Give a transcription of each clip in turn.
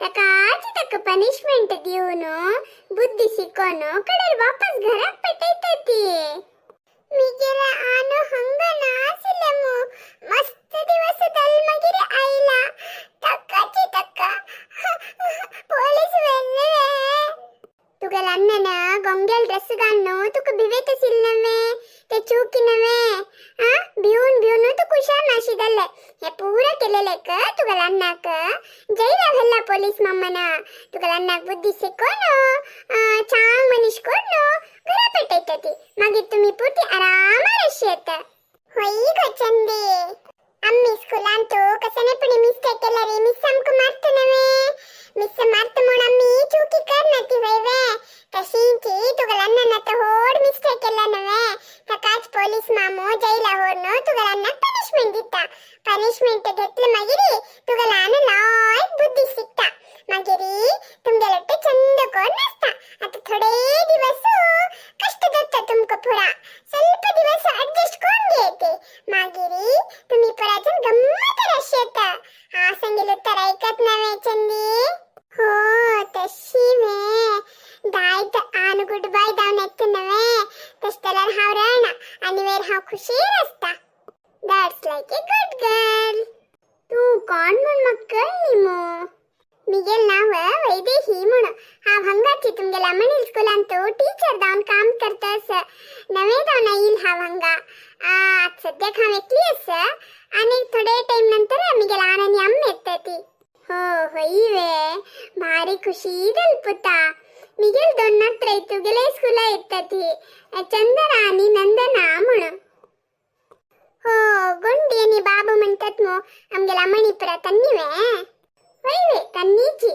ताका आजी ताका पनिशमेंट दिवन बुद्धी शिकोन कडेर वापस घराक पेटयता ती मिगेला आनो हंगना आसिलेमो मस्त दिवस दल्मगिरी आईला तक्काची तक्का पोलीस वेल्ले तुगेल अण्णन गोंगेल ड्रेस गानो तुक बिवेक सिल्नवे ते चूकिनवे भिवून भिवून तू कुशार नाशिदल्ले हे पूरा केलेलेक तुगेल अण्णाक जैला व्हेल्ला पोलीस मम्मना तुगेल अण्णाक बुद्धी शिकोन चांग मनीश कोन घरा पेटयतती मागीर तुमी पुटी आरामार अशेत होई गो चंदी अम्मी स्कूलान तो कसने पण मिस्टेक केला रे मिस हमको मारत नवे मिस मारत म्हणून आम्ही चुकी करना ती वैवे तशींची तुगेल अण्णन तो होड मिस्टेक केला नवे तकाच पोलीस मामो जैला होरनो तुगेल अण्णाक पनिशमेंट दिता पनिशमेंट घेतले मागिरी तुगेल अण्ण लायक बुद्धी शिकता मागिरी तुमगेलट्टे चंद कोण नसता आता थोडे दिवस कष्ट देता तुमको पुरा ಸ್ವಲ್ಪ दिवस अड्जस्ट कोण घेते मागिरी तुम्ही पराजन गम्मत रशेत हा संगील उत्तर ऐकत नवे चंदी हो तशी वे दायत आन गुड बाय दावन येत नवे तस्तलार हाव राहना आणि वेर हाव खुशीर असता that's like a good girl तू कोण म्हण मग कळली मो मिगेल नाव वैदेही म्हणून हा हंगाची तुमगेला मनील स्कूलान तो टीचर दावन काम करतस नवे दावन येईल हा हंगा आज सध्याक हांव एकली आस आणि थोडे टाइम नंतर मिगेल आननी अम्म येतती हो होई वे भारी खुशी दलपुता मिगेल दोन नत्र तुगेले स्कूला येतती चंदना आणि नंदना म्हणून हो गोंडी आणि बाबू म्हणतात मो आमगेला मणिपुरा तन्नी वे वैवे तन्नीची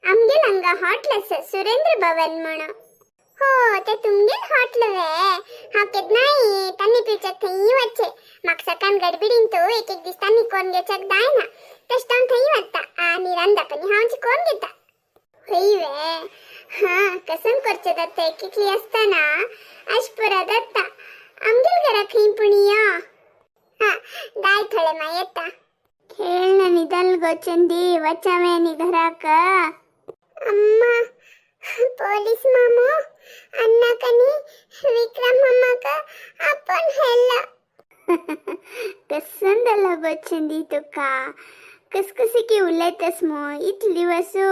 आमगेल हंगा हॉटलस सुरेंद्र भवन म्हणून हो ते तुमगेल हॉटल वे हांव केदनाई तन्नी पिचक थंय वच्चे म्हाका सकान गडबिडीन तो एक एक दिसतानी कोण घेचक दायना तशें थंय वता आनी रांदपानी हांवची कोण घेता होई वे हा कसन करचे दत्ता एक एकली असताना अशपुरा दत्ता आमगेल घरा खंय पण या हा दाय थोडे मा येता खेळना निदल गो चंदी वचावेनी घराक अम्मा पोलीस मामो अण्णा कनी विक्रम मामा का आपण हेल्ला कसन दला गो चंदी तुका कसकसी उलयतस मो इतली वसू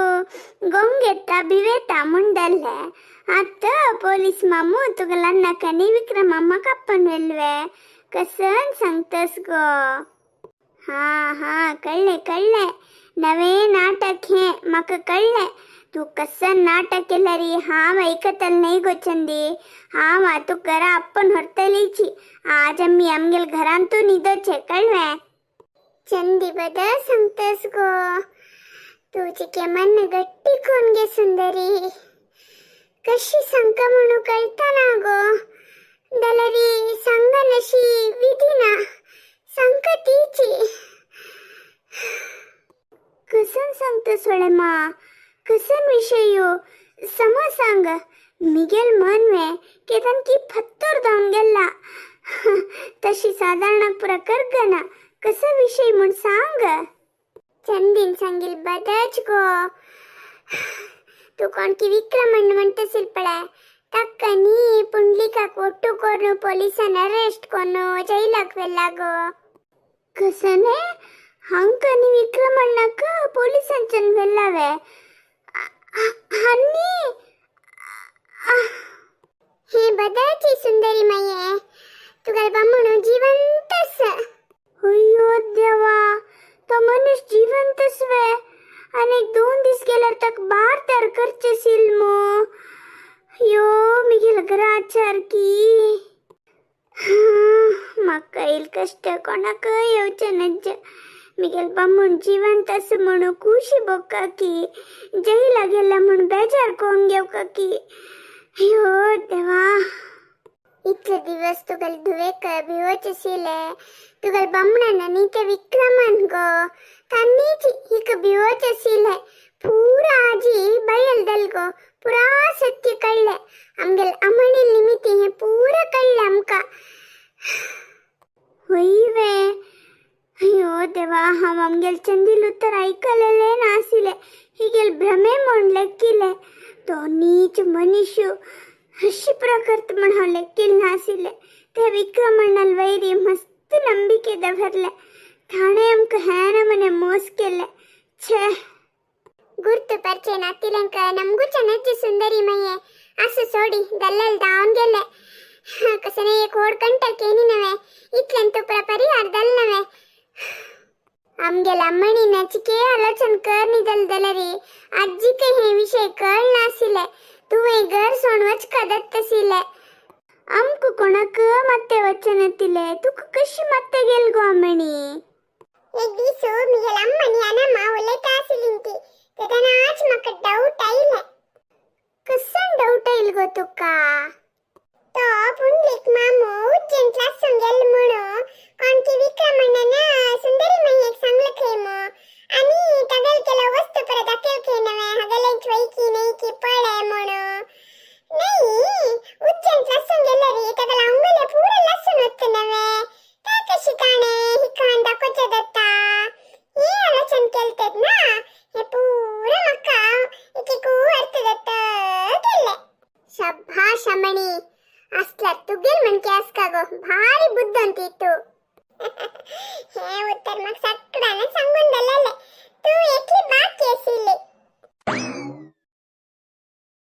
गोंगेता बिवेता मुंडल्ले आता पोलीस मामू तुगेल अण्णा कनी विक्रम मामा कापन वेल्वे कसन सांगतस गो हा कळले नवे नाटक हे मका कळले तू कसन नाटक केलं रे हांव ऐकतल नाही गो चंदी हांव तू घरा आपण हरतलीची आज आम्ही आमगेल घरांतू निदोचे कळवे चंदी बदल सांगतस गो तुझी के मन गट्टी कोण गे सुंदरी कशी सांग म्हणू कळता ना गो दलरी सांगनशी विधीना संकटीची कसन सांगतो सोळेमा कसन विषय सम सांग मिगेल मनवे केतन की फत्तर दावन गेला तशी साधारण प्रकर्गना कसा विषय म्हण सांग चंदीन सांगील बदच गो तू कोण की विक्रमण म्हणतसील पडे तक्कनी पुंडलिकाक ಒಟ್ಟು ಕೊರ್ನು ಪೊಲೀಸನ್ ಅರೆಸ್ಟ್ ಕೊನ್ನು ಜೈಲಾಕ್ ವೆಲ್ಲಾಗೋ ಕಸನೆ ಹಂಕನಿ ವಿಕ್ರಮಣ್ಣಕ ಪೊಲೀಸಂಚನ್ ವೆಲ್ಲವೆ ಹನ್ನಿ हे बदाची सुंदरी माये तुगल बम्मणू जिवंतस अय्यो देवा तो मनुष्य जिवंतस वे आणि 2 दिस गेल्यार तक बार तर करचेसील मो यो मिगेल ग्राचार की म्हाका येईल कष्ट कोणाक येवचे नज मिगेल बम्मण जिवंतस म्हणू खुशी बोका की जैला गेला म्हण बेजार कोण घेवका की अयो देवा इतले दिवस तुगल दुवेक भिवचेसिले तुगल बम्मणन नीते विक्रमन गो तन्नीची हिक भिवचेसिले पूरा आजी बयल दल गो पुरा सत्य कळले आमगेल अमणी निमित्ती हे पूरा कळले आमका होई वे अयो देवा हम आमगेल चंदील उत्तर ऐकलेले नासिले हिगे रमे म्हण लेकिले तो नीच मनुष्य अशी प्रकारत म्हण हांव लेकिल नासिले ते विक्रमಣ್ಣल वैरी मस्त नंबिके दवरले थाणे आमक हेन मने मोस केले छे गुर्तु परिचय नातिलंक नमगू चनज्जी सुंदरी मये असु सोडी दल्लल दावन गेले कसने एक ओडकंट केनिनवे इतलेंतु परिहार दल्नवे आमगेल अम्मणी नचिके आलोचन करनिदल दलरी अज्जी के हे विषय कळनासिले तुवे घर सोण वच कदत्तसिले अमकु कोणक मत्ते वचनतिले तुक कशी मत्ते गेलगो अम्मणी एक दिसो मिगेल अम्मणी अनम्मा उलेतासिलिंती तेदना आज मक डाउट आइले कसन डाउट आइल गो तुका तो पुंडलिक मामू उज्जैन क्लास गेल म्हणो कोणकी विक्रमण्णन सुंदरी मही एक सांगल खेमो आणि तगल केलो वस्तू पर दाखल खेनवे हगलेंच वैकी नाही की पडे म्हणो नाही उज्जैन क्लास गेल रे तगल अंगले पूरा लसून होतनवे ता कशी काणे हिकान दाखवचे दत्ता हे आलोचन केलतेत ना हे पूरा मक्का एकेकू अर्थ दत्त केले शब्बाश अम्मणी असला तुगेल म्हणके असका गो भारी बुद्धंती तू हे उत्तर मग सगळ्यांना सांगून दिलेले तू एकली बाकी असिले